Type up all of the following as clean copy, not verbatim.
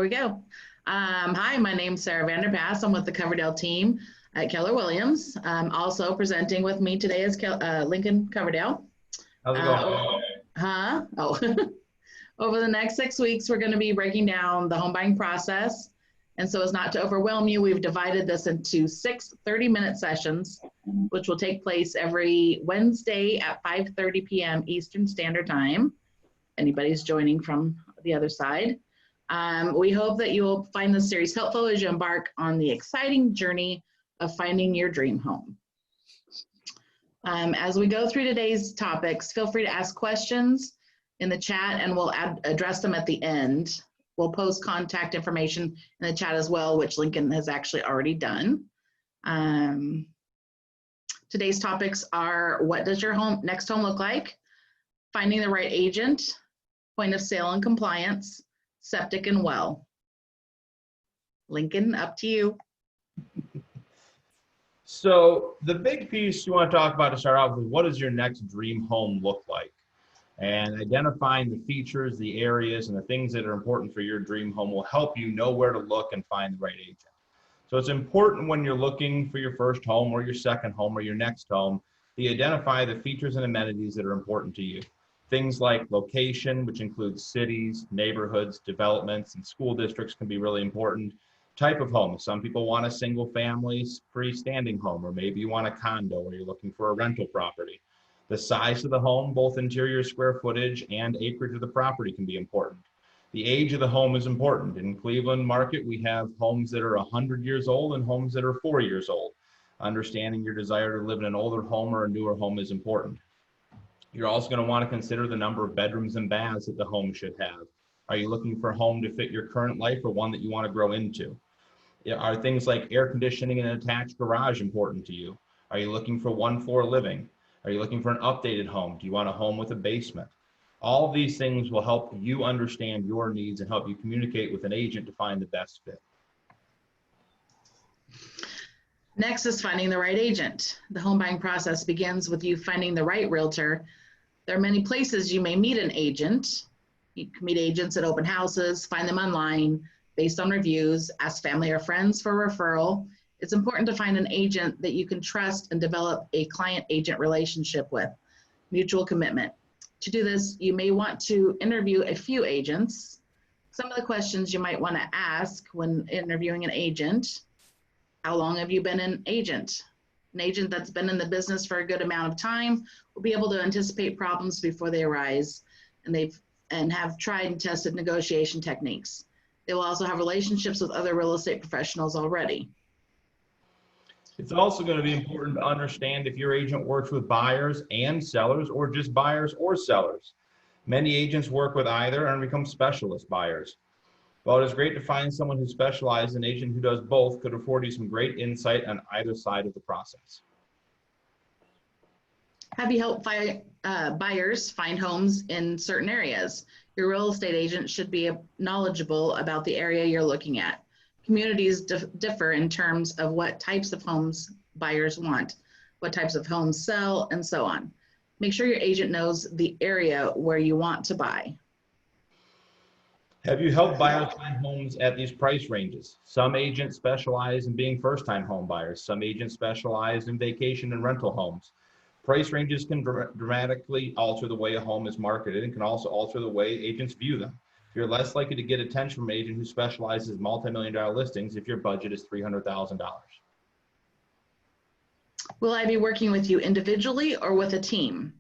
We go. Hi, my name's Sarah Vanderpass. I'm with the Coverdale team at Keller Williams. Also presenting with me today is Lincoln Coverdale. How's it going? Over the next 6 weeks, we're going to be breaking down the home buying process. And so as not to overwhelm you, we've divided this into 6 30-minute sessions, which will take place every Wednesday at 5:30 p.m. Eastern Standard Time. Anybody's joining from the other side. We hope that you will find this series helpful as you embark on the exciting journey of finding your dream home. As we go through today's topics, feel free to ask questions in the chat and we'll address them at the end. We'll post contact information in the chat as well, which Lincoln has actually already done. Today's topics are: what does your next home look like? Finding the right agent, point of sale and compliance, septic and well. Lincoln, up to you. So the big piece you want to talk about to start off with, what does your next dream home look like? And identifying the features, the areas, and the things that are important for your dream home will help you know where to look and find the right agent. So it's important when you're looking for your first home or your second home or your next home, to identify the features and amenities that are important to you. Things like location, which includes cities, neighborhoods, developments, and school districts can be really important. Type of home. Some people want a single family freestanding home, or maybe you want a condo or you're looking for a rental property. The size of the home, both interior square footage and acreage of the property, can be important. The age of the home is important. In Cleveland market, we have homes that are 100 years old and homes that are 4 years old. Understanding your desire to live in an older home or a newer home is important. You're also going to want to consider the number of bedrooms and baths that the home should have. Are you looking for a home to fit your current life or one that you want to grow into? Are things like air conditioning and an attached garage important to you? Are you looking for one-floor living? Are you looking for an updated home? Do you want a home with a basement? All of these things will help you understand your needs and help you communicate with an agent to find the best fit. Next is finding the right agent. The home buying process begins with you finding the right realtor. There are many places you may meet an agent. You can meet agents at open houses, find them online, based on reviews, ask family or friends for a referral. It's important to find an agent that you can trust and develop a client-agent relationship with. Mutual commitment. To do this, you may want to interview a few agents. Some of the questions you might want to ask when interviewing an agent: how long have you been an agent? An agent that's been in the business for a good amount of time will be able to anticipate problems before they arise, and have tried and tested negotiation techniques. They will also have relationships with other real estate professionals already. It's also going to be important to understand if your agent works with buyers and sellers or just buyers or sellers. Many agents work with either and become specialist buyers. While it is great to find someone who specializes, an agent who does both could afford you some great insight on either side of the process. Have you helped buyers find homes in certain areas? Your real estate agent should be knowledgeable about the area you're looking at. Communities differ in terms of what types of homes buyers want, what types of homes sell, and so on. Make sure your agent knows the area where you want to buy. Have you helped buyers find homes at these price ranges? Some agents specialize in being first-time home buyers. Some agents specialize in vacation and rental homes. Price ranges can dramatically alter the way a home is marketed and can also alter the way agents view them. You're less likely to get attention from an agent who specializes in multi-million-dollar listings if your budget is $300,000. Will I be working with you individually or with a team?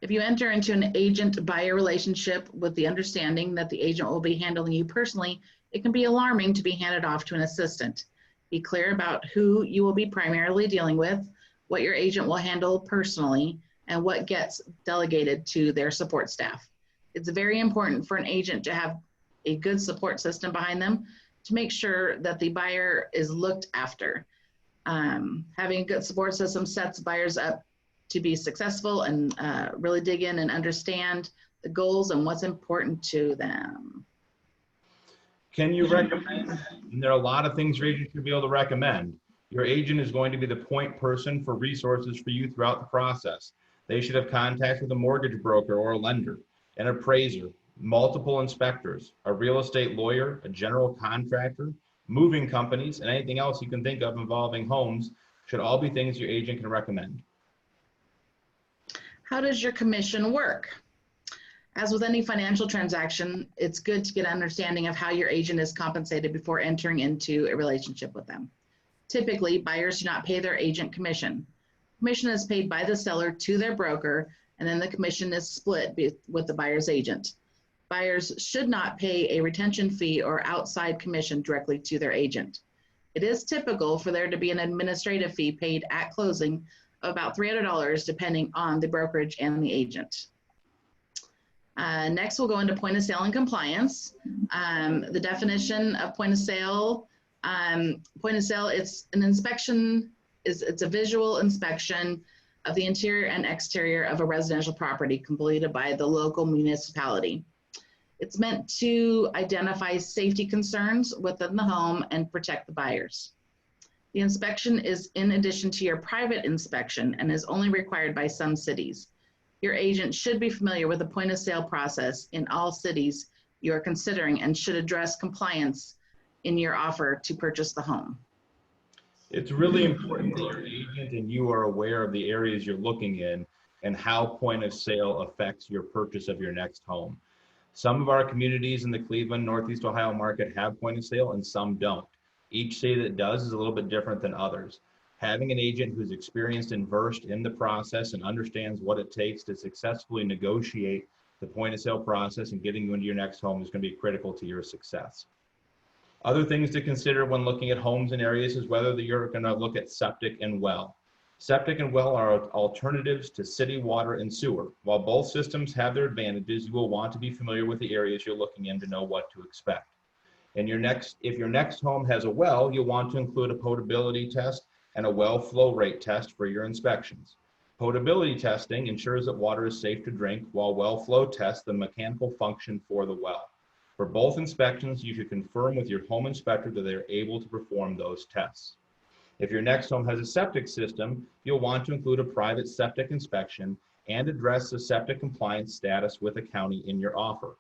If you enter into an agent-buyer relationship with the understanding that the agent will be handling you personally, it can be alarming to be handed off to an assistant. Be clear about who you will be primarily dealing with, what your agent will handle personally, and what gets delegated to their support staff. It's very important for an agent to have a good support system behind them to make sure that the buyer is looked after. Having a good support system sets buyers up to be successful and really dig in and understand the goals and what's important to them. Can you recommend? And there are a lot of things your agent should be able to recommend. Your agent is going to be the point person for resources for you throughout the process. They should have contact with a mortgage broker or a lender, an appraiser, multiple inspectors, a real estate lawyer, a general contractor, moving companies, and anything else you can think of involving homes should all be things your agent can recommend. How does your commission work? As with any financial transaction, it's good to get an understanding of how your agent is compensated before entering into a relationship with them. Typically, buyers do not pay their agent commission. Commission is paid by the seller to their broker, and then the commission is split with the buyer's agent. Buyers should not pay a retention fee or outside commission directly to their agent. It is typical for there to be an administrative fee paid at closing of about $300 depending on the brokerage and the agent. Next, we'll go into point of sale and compliance. The definition of point of sale, it's an inspection, it's a visual inspection of the interior and exterior of a residential property completed by the local municipality. It's meant to identify safety concerns within the home and protect the buyers. The inspection is in addition to your private inspection and is only required by some cities. Your agent should be familiar with the point of sale process in all cities you are considering and should address compliance in your offer to purchase the home. It's really important that your agent and you are aware of the areas you're looking in and how point of sale affects your purchase of your next home. Some of our communities in the Cleveland, Northeast Ohio market have point of sale and some don't. Each city that does is a little bit different than others. Having an agent who's experienced and versed in the process and understands what it takes to successfully negotiate the point of sale process and getting you into your next home is going to be critical to your success. Other things to consider when looking at homes and areas is whether you're going to look at septic and well. Septic and well are alternatives to city water and sewer. While both systems have their advantages, you will want to be familiar with the areas you're looking in to know what to expect. And if your next home has a well, you'll want to include a potability test and a well flow rate test for your inspections. Potability testing ensures that water is safe to drink, while well flow tests the mechanical function for the well. For both inspections, you should confirm with your home inspector that they are able to perform those tests. If your next home has a septic system, you'll want to include a private septic inspection and address the septic compliance status with the county in your offer.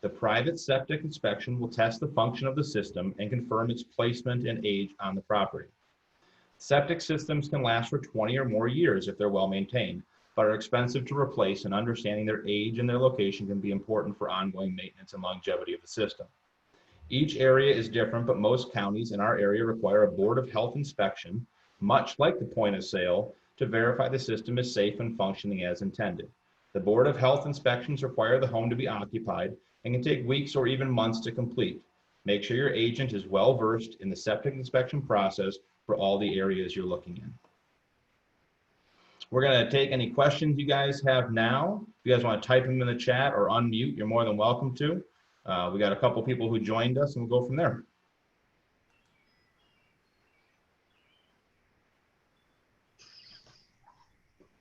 The private septic inspection will test the function of the system and confirm its placement and age on the property. Septic systems can last for 20 or more years if they're well maintained, but are expensive to replace, and understanding their age and their location can be important for ongoing maintenance and longevity of the system. Each area is different, but most counties in our area require a Board of Health inspection, much like the point of sale, to verify the system is safe and functioning as intended. The Board of Health inspections require the home to be occupied and can take weeks or even months to complete. Make sure your agent is well versed in the septic inspection process for all the areas you're looking in. We're going to take any questions you guys have now. If you guys want to type them in the chat or unmute, you're more than welcome to. We got a couple people who joined us, and we'll go from there.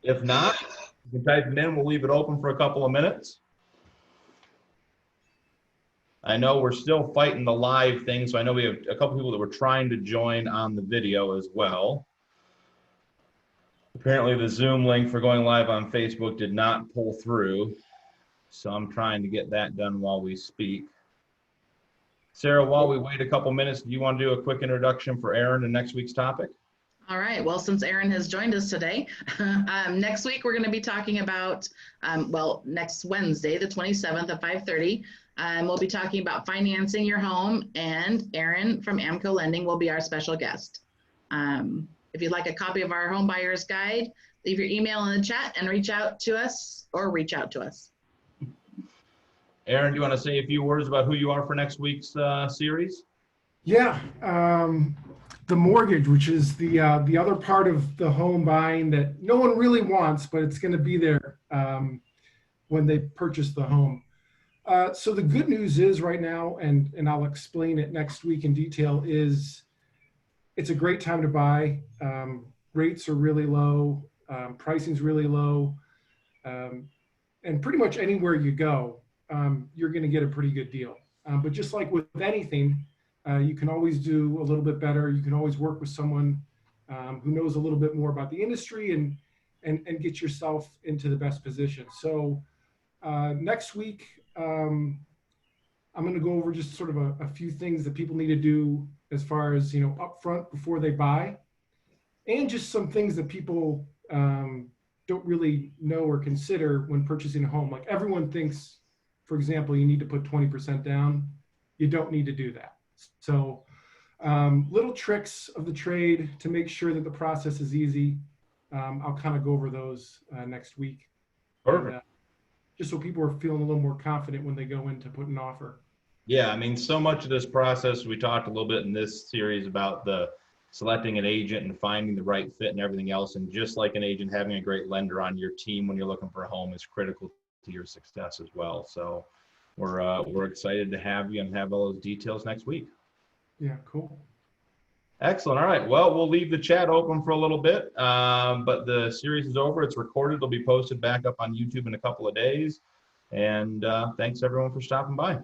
If not, you can type them in. We'll leave it open for a couple of minutes. I know we're still fighting the live thing, so I know we have a couple people that were trying to join on the video as well. Apparently the Zoom link for going live on Facebook did not pull through, so I'm trying to get that done while we speak. Sarah, while we wait a couple minutes, do you want to do a quick introduction for Aaron and next week's topic? All right, well, since Aaron has joined us today, next week we're going to be talking about, next Wednesday, the 27th at 5:30, we'll be talking about financing your home, and Aaron from Amco Lending will be our special guest. If you'd like a copy of our home buyer's guide, leave your email in the chat and reach out to us. Aaron, do you want to say a few words about who you are for next week's series? Yeah, the mortgage, which is the other part of the home buying that no one really wants, but it's going to be there when they purchase the home. So the good news is right now, and I'll explain it next week in detail, is it's a great time to buy. Rates are really low, pricing's really low, and pretty much anywhere you go, you're going to get a pretty good deal. But just like with anything, you can always do a little bit better. You can always work with someone who knows a little bit more about the industry and get yourself into the best position. So next week, I'm going to go over just sort of a few things that people need to do as far as, upfront before they buy, and just some things that people don't really know or consider when purchasing a home. Like everyone thinks, for example, you need to put 20% down. You don't need to do that. So little tricks of the trade to make sure that the process is easy. I'll kind of go over those next week. Perfect. And, just so people are feeling a little more confident when they go in to put an offer. Yeah, I mean, so much of this process, we talked a little bit in this series about the selecting an agent and finding the right fit and everything else. And just like an agent, having a great lender on your team when you're looking for a home is critical to your success as well. So we're excited to have you and have all those details next week. Yeah, cool. Excellent. All right. Well, we'll leave the chat open for a little bit, but the series is over. It's recorded. It'll be posted back up on YouTube in a couple of days. And thanks everyone for stopping by.